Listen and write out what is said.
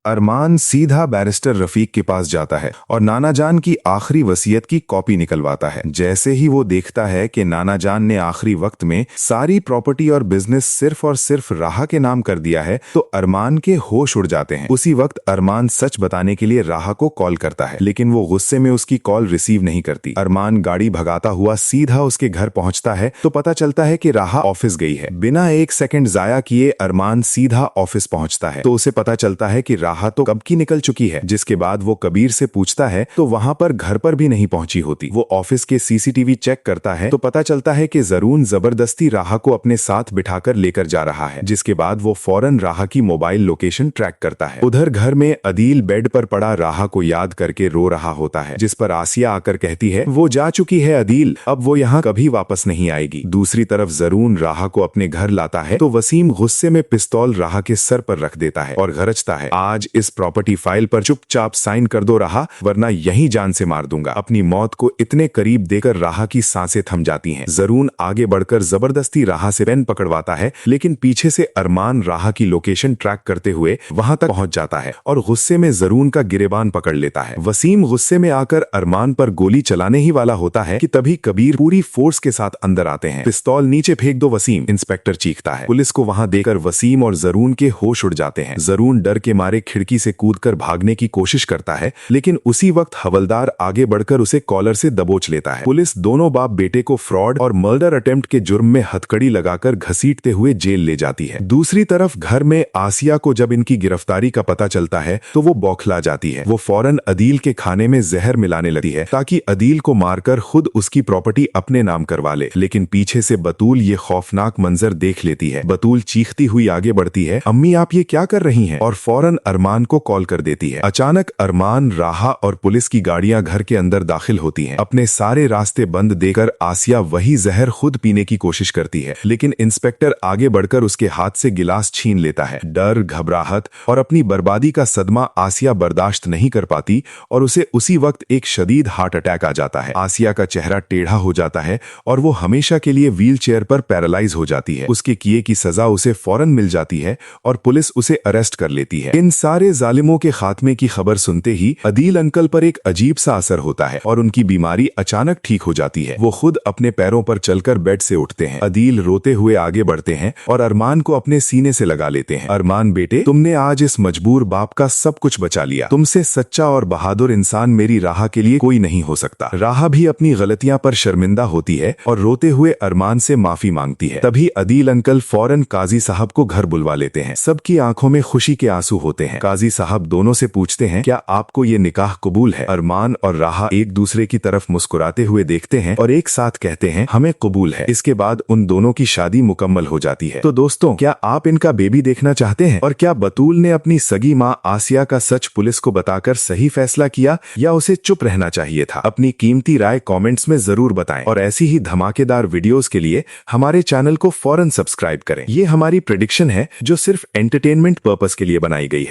अरमान सीधा बैरिस्टर रफीक के पास जाता है और नाना जान की आखिरी वसीयत की कॉपी निकलवाता है। जैसे ही वो देखता है कि नाना जान ने आखिरी वक्त में सारी प्रॉपर्टी और बिजनेस सिर्फ और सिर्फ राहा के नाम कर दिया है तो अरमान के होश उड़ जाते हैं। उसी वक्त अरमान सच बताने के लिए राहा को कॉल करता है, लेकिन वो गुस्से में उसकी कॉल रिसीव नहीं करती। अरमान गाड़ी भगाता हुआ सीधा उसके घर पहुंचता है तो पता चलता है कि राहा ऑफिस गई है। बिना एक सेकंड जाया किए अरमान सीधा ऑफिस पहुंचता है तो उसे पता चलता है कि राहा तो कब की निकल चुकी है। जिसके बाद वो कबीर से पूछता है तो वहां पर घर पर भी नहीं पहुंची होती। वो ऑफिस के सीसीटीवी चेक करता है तो पता चलता है कि जरून जबरदस्ती राहा को अपने साथ बिठाकर लेकर जा रहा है। जिसके बाद वो फौरन राहा की मोबाइल लोकेशन ट्रैक करता है। उधर घर में अदील बेड पर पड़ा राहा को याद करके रो रहा होता है, जिस पर आसिया आकर कहती है वो जा चुकी है अदील, अब वो यहाँ कभी वापस नहीं आएगी। दूसरी तरफ जरून राहा को अपने घर लाता है तो वसीम गुस्से में पिस्तौल राहा के सर पर रख देता है और गरजता है, आज इस प्रॉपर्टी फाइल पर चुपचाप साइन कर दो राहा, वरना यही जान से मार दूंगा। अपनी मौत को इतने करीब देकर राहा की सांसें थम जाती हैं। जरून आगे बढ़कर जबरदस्ती राहा से पेन पकड़वाता है, लेकिन पीछे से अरमान राहा की लोकेशन ट्रैक करते हुए वहां तक पहुंच जाता है और गुस्से में जरून का गिरेबान पकड़ लेता है। वसीम गुस्से में आकर अरमान पर गोली चलाने ही वाला होता है कि तभी कबीर पूरी फोर्स के साथ अंदर आते हैं। पिस्तौल नीचे फेंक दो वसीम, इंस्पेक्टर चीखता है। पुलिस को वहां देकर वसीम और जरून के होश उड़ जाते हैं। जरून डर के मारे खिड़की से कूदकर भागने की कोशिश करता है, लेकिन उसी वक्त हवलदार आगे बढ़कर उसे कॉलर से दबोच लेता है। पुलिस दोनों बाप बेटे को फ्रॉड और मर्डर अटेम्प्ट के जुर्म में हथकड़ी लगाकर घसीटते हुए जेल ले जाती है। दूसरी तरफ घर में आसिया को जब इनकी गिरफ्तारी का पता चलता है तो वो बौखला जाती है। वो फौरन अदील के खाने में जहर मिलाने लगती है ताकि अदील को मारकर खुद उसकी प्रॉपर्टी अपने नाम करवा ले, लेकिन पीछे से बतूल ये खौफनाक मंजर देख लेती है। बतूल चीखती हुई आगे बढ़ती है, अम्मी आप ये क्या कर रही हैं? और फौरन अरमान को कॉल कर देती है। अचानक अरमान, राहा और पुलिस की गाड़ियां घर के अंदर दाखिल होती हैं। अपने सारे रास्ते बंद देकर आसिया वही जहर खुद पीने की कोशिश करती है, लेकिन इंस्पेक्टर आगे बढ़कर उसके हाथ से गिलास छीन लेता है। डर, घबराहट और अपनी बर्बादी का सदमा आसिया बर्दाश्त नहीं कर पाती और उसे उसी वक्त एक शदीद हार्ट अटैक आ जाता है। आसिया का चेहरा टेढ़ा हो जाता है और वो हमेशा के लिए व्हील चेयर पर पैरालाइज हो जाती है। उसके किए की सजा उसे फौरन मिल जाती है और पुलिस उसे अरेस्ट कर लेती है। इन सारे जालिमों के खात्मे की खबर सुनते ही अदील अंकल पर एक अजीब सा असर होता है और उनकी बीमारी अचानक ठीक हो जाती है। वो खुद अपने पैरों पर चलकर बेड से उठते हैं। अदील रोते हुए आगे बढ़ते हैं और अरमान को अपने सीने से लगा लेते हैं। अरमान बेटे, तुमने आज इस मजबूर बाप का सब कुछ बचा लिया। तुमसे सच्चा और बहादुर इंसान मेरी राहा के लिए कोई नहीं हो सकता। राहा भी अपनी गलतियां पर शर्मिंदा होती है और रोते हुए अरमान से माफी मांगती है। तभी अदील अंकल फौरन काजी साहब को घर बुलवा लेते हैं। सबकी आंखों में खुशी के आंसू होते हैं। काजी साहब दोनों से पूछते हैं, क्या आपको ये निकाह कबूल है? अरमान और राहा एक दूसरे की तरफ मुस्कुराते हुए देखते हैं और एक साथ कहते हैं, हमें कबूल है। इसके बाद उन दोनों की शादी मुकम्मल हो जाती है। तो दोस्तों, क्या आप इनका बेबी देखना चाहते हैं? और क्या बतूल ने अपनी सगी माँ आसिया का सच पुलिस को बताकर सही फैसला किया या उसे चुप रहना चाहिए था? अपनी कीमती राय कमेंट्स में जरूर बताएं और ऐसी ही धमाकेदार वीडियोस के लिए हमारे चैनल को फौरन सब्सक्राइब करें। ये हमारी प्रेडिक्शन है जो सिर्फ एंटरटेनमेंट पर्पस के लिए बनाई गई है।